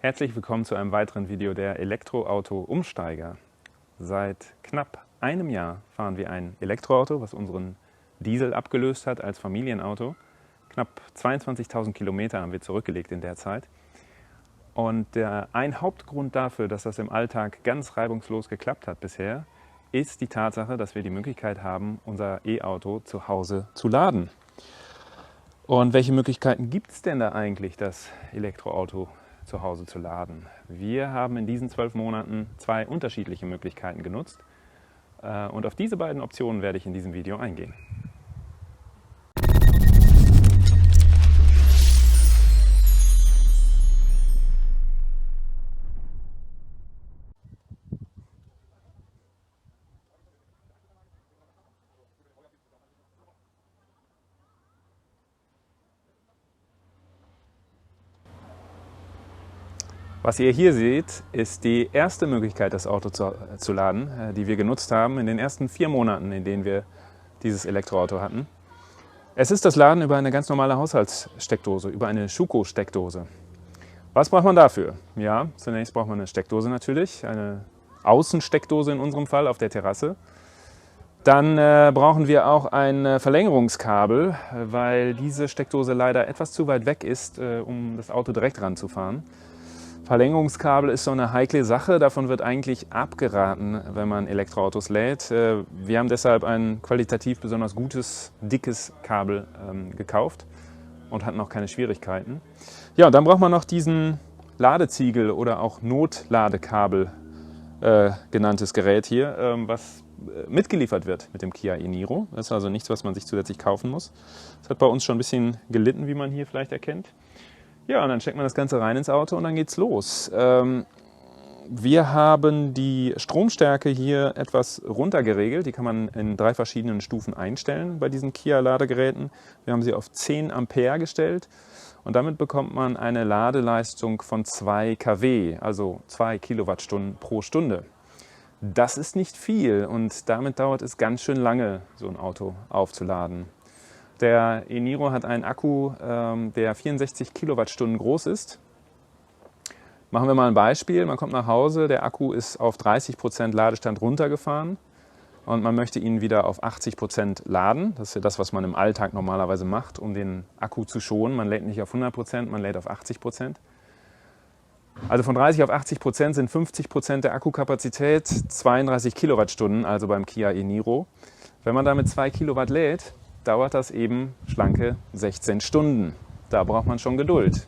Herzlich willkommen zu einem weiteren Video der Elektroauto-Umsteiger. Seit knapp einem Jahr fahren wir ein Elektroauto, was unseren Diesel abgelöst hat als Familienauto. Knapp 22.000 Kilometer haben wir zurückgelegt in der Zeit. Und ein Hauptgrund dafür, dass das im Alltag ganz reibungslos geklappt hat bisher, ist die Tatsache, dass wir die Möglichkeit haben, unser E-Auto zu Hause zu laden. Und welche Möglichkeiten gibt es denn da eigentlich, das Elektroauto zu Hause zu laden? Wir haben in diesen 12 Monaten 2 unterschiedliche Möglichkeiten genutzt und auf diese beiden Optionen werde ich in diesem Video eingehen. Was ihr hier seht, ist die erste Möglichkeit, das Auto zu laden, die wir genutzt haben in den ersten 4 Monaten, in denen wir dieses Elektroauto hatten. Es ist das Laden über eine ganz normale Haushaltssteckdose, über eine Schuko-Steckdose. Was braucht man dafür? Ja, zunächst braucht man eine Steckdose natürlich, eine Außensteckdose in unserem Fall auf der Terrasse. Dann brauchen wir auch ein Verlängerungskabel, weil diese Steckdose leider etwas zu weit weg ist, um das Auto direkt ranzufahren. Verlängerungskabel ist so eine heikle Sache, davon wird eigentlich abgeraten, wenn man Elektroautos lädt. Wir haben deshalb ein qualitativ besonders gutes, dickes Kabel gekauft und hatten auch keine Schwierigkeiten. Ja, und dann braucht man noch diesen Ladeziegel oder auch Notladekabel genanntes Gerät hier, was mitgeliefert wird mit dem Kia e-Niro. Das ist also nichts, was man sich zusätzlich kaufen muss. Das hat bei uns schon ein bisschen gelitten, wie man hier vielleicht erkennt. Ja, und dann steckt man das Ganze rein ins Auto und dann geht's los. Wir haben die Stromstärke hier etwas runter geregelt. Die kann man in 3 verschiedenen Stufen einstellen bei diesen Kia-Ladegeräten. Wir haben sie auf 10 Ampere gestellt und damit bekommt man eine Ladeleistung von 2 kW, also 2 Kilowattstunden pro Stunde. Das ist nicht viel und damit dauert es ganz schön lange, so ein Auto aufzuladen. Der e-Niro hat einen Akku, der 64 Kilowattstunden groß ist. Machen wir mal ein Beispiel. Man kommt nach Hause, der Akku ist auf 30% Ladestand runtergefahren und man möchte ihn wieder auf 80% laden. Das ist ja das, was man im Alltag normalerweise macht, um den Akku zu schonen. Man lädt nicht auf 100%, man lädt auf 80%. Also von 30 auf 80% sind 50% der Akkukapazität, 32 Kilowattstunden, also beim Kia e-Niro. Wenn man damit 2 Kilowatt lädt, dauert das eben schlanke 16 Stunden. Da braucht man schon Geduld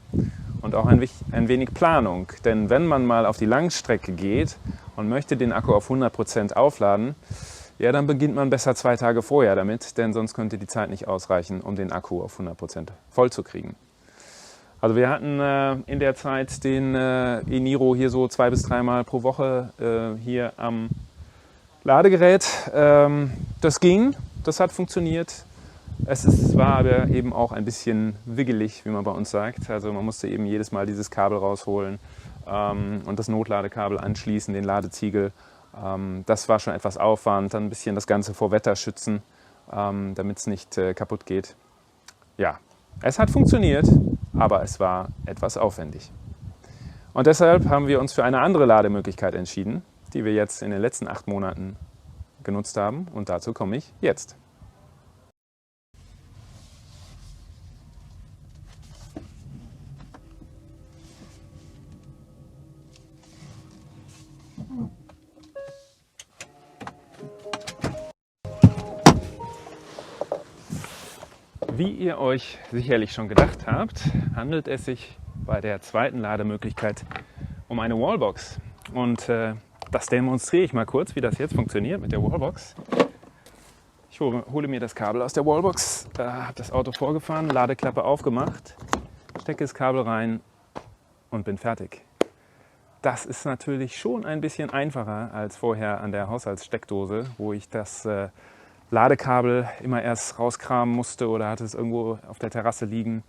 und auch ein wenig Planung. Denn wenn man mal auf die Langstrecke geht und möchte den Akku auf 100% aufladen, ja, dann beginnt man besser 2 Tage vorher damit, denn sonst könnte die Zeit nicht ausreichen, um den Akku auf 100% voll zu kriegen. Also wir hatten in der Zeit den e-Niro hier so 2 bis 3 Mal pro Woche hier am Ladegerät. Das ging, das hat funktioniert. Es war aber eben auch ein bisschen wiggelig, wie man bei uns sagt. Also man musste eben jedes Mal dieses Kabel rausholen und das Notladekabel anschließen, den Ladeziegel. Das war schon etwas Aufwand, dann ein bisschen das Ganze vor Wetter schützen, damit es nicht kaputt geht. Ja, es hat funktioniert, aber es war etwas aufwendig. Und deshalb haben wir uns für eine andere Lademöglichkeit entschieden, die wir jetzt in den letzten 8 Monaten genutzt haben. Und dazu komme ich jetzt. Wie ihr euch sicherlich schon gedacht habt, handelt es sich bei der zweiten Lademöglichkeit um eine Wallbox. Und das demonstriere ich mal kurz, wie das jetzt funktioniert mit der Wallbox. Ich hole mir das Kabel aus der Wallbox, habe das Auto vorgefahren, Ladeklappe aufgemacht, stecke das Kabel rein und bin fertig. Das ist natürlich schon ein bisschen einfacher als vorher an der Haushaltssteckdose, wo ich das Ladekabel immer erst rauskramen musste oder hatte es irgendwo auf der Terrasse liegen,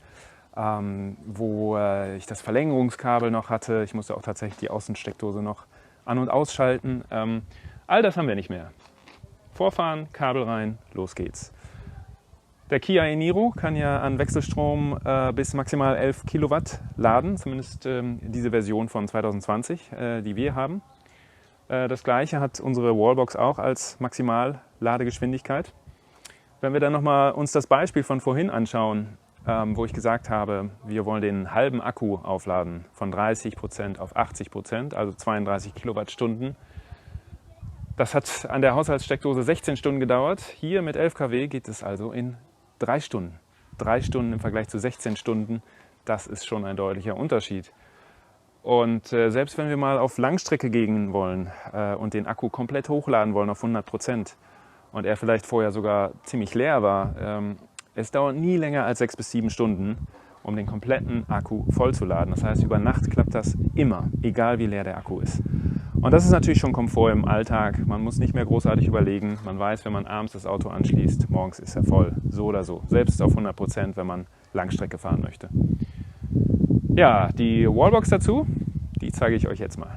wo ich das Verlängerungskabel noch hatte. Ich musste auch tatsächlich die Außensteckdose noch an- und ausschalten. All das haben wir nicht mehr. Vorfahren, Kabel rein, los geht's. Der Kia e-Niro kann ja an Wechselstrom bis maximal 11 Kilowatt laden, zumindest diese Version von 2020, die wir haben. Das gleiche hat unsere Wallbox auch als Maximalladegeschwindigkeit. Wenn wir dann nochmal uns das Beispiel von vorhin anschauen, wo ich gesagt habe, wir wollen den halben Akku aufladen von 30% auf 80%, also 32 Kilowattstunden. Das hat an der Haushaltssteckdose 16 Stunden gedauert. Hier mit 11 kW geht es also in 3 Stunden. 3 Stunden im Vergleich zu 16 Stunden, das ist schon ein deutlicher Unterschied. Und selbst wenn wir mal auf Langstrecke gehen wollen und den Akku komplett hochladen wollen auf 100% und er vielleicht vorher sogar ziemlich leer war, es dauert nie länger als 6 bis 7 Stunden, um den kompletten Akku vollzuladen. Das heißt, über Nacht klappt das immer, egal wie leer der Akku ist. Und das ist natürlich schon Komfort im Alltag. Man muss nicht mehr großartig überlegen. Man weiß, wenn man abends das Auto anschließt, morgens ist er voll. So oder so. Selbst auf 100%, wenn man Langstrecke fahren möchte. Ja, die Wallbox dazu, die zeige ich euch jetzt mal.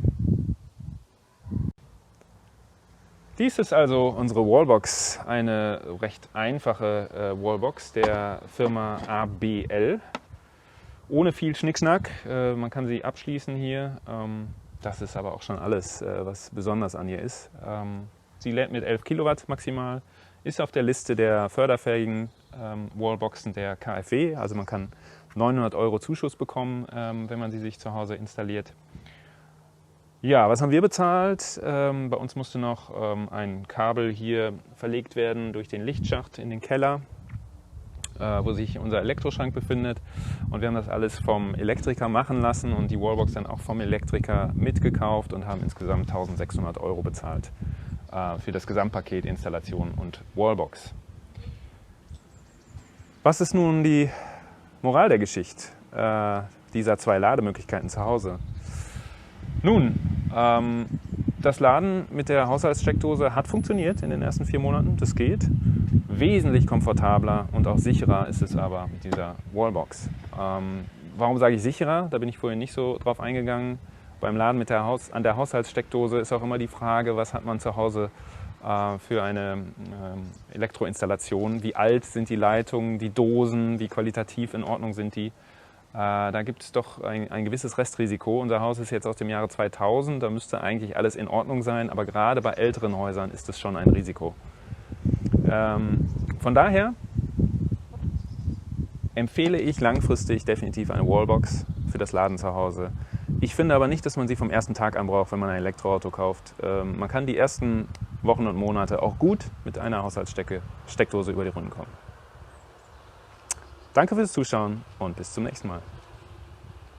Dies ist also unsere Wallbox, eine recht einfache Wallbox der Firma ABL. Ohne viel Schnickschnack. Man kann sie abschließen hier. Das ist aber auch schon alles, was besonders an ihr ist. Sie lädt mit 11 Kilowatt maximal, ist auf der Liste der förderfähigen Wallboxen der KfW. Also man kann 900 € Zuschuss bekommen, wenn man sie sich zu Hause installiert. Ja, was haben wir bezahlt? Bei uns musste noch ein Kabel hier verlegt werden durch den Lichtschacht in den Keller, wo sich unser Elektroschrank befindet. Und wir haben das alles vom Elektriker machen lassen und die Wallbox dann auch vom Elektriker mitgekauft und haben insgesamt 1.600 € bezahlt für das Gesamtpaket Installation und Wallbox. Was ist nun die Moral der Geschichte dieser 2 Lademöglichkeiten zu Hause? Nun, das Laden mit der Haushaltssteckdose hat funktioniert in den ersten 4 Monaten, das geht. Wesentlich komfortabler und auch sicherer ist es aber mit dieser Wallbox. Warum sage ich sicherer? Da bin ich vorhin nicht so drauf eingegangen. Beim Laden mit an der Haushaltssteckdose ist auch immer die Frage, was hat man zu Hause für eine Elektroinstallation? Wie alt sind die Leitungen, die Dosen, wie qualitativ in Ordnung sind die? Da gibt es doch ein gewisses Restrisiko. Unser Haus ist jetzt aus dem Jahre 2000, da müsste eigentlich alles in Ordnung sein, aber gerade bei älteren Häusern ist es schon ein Risiko. Von daher empfehle ich langfristig definitiv eine Wallbox für das Laden zu Hause. Ich finde aber nicht, dass man sie vom ersten Tag an braucht, wenn man ein Elektroauto kauft. Man kann die ersten Wochen und Monate auch gut mit einer Haushaltssteckdose über die Runden kommen. Danke fürs Zuschauen und bis zum nächsten Mal.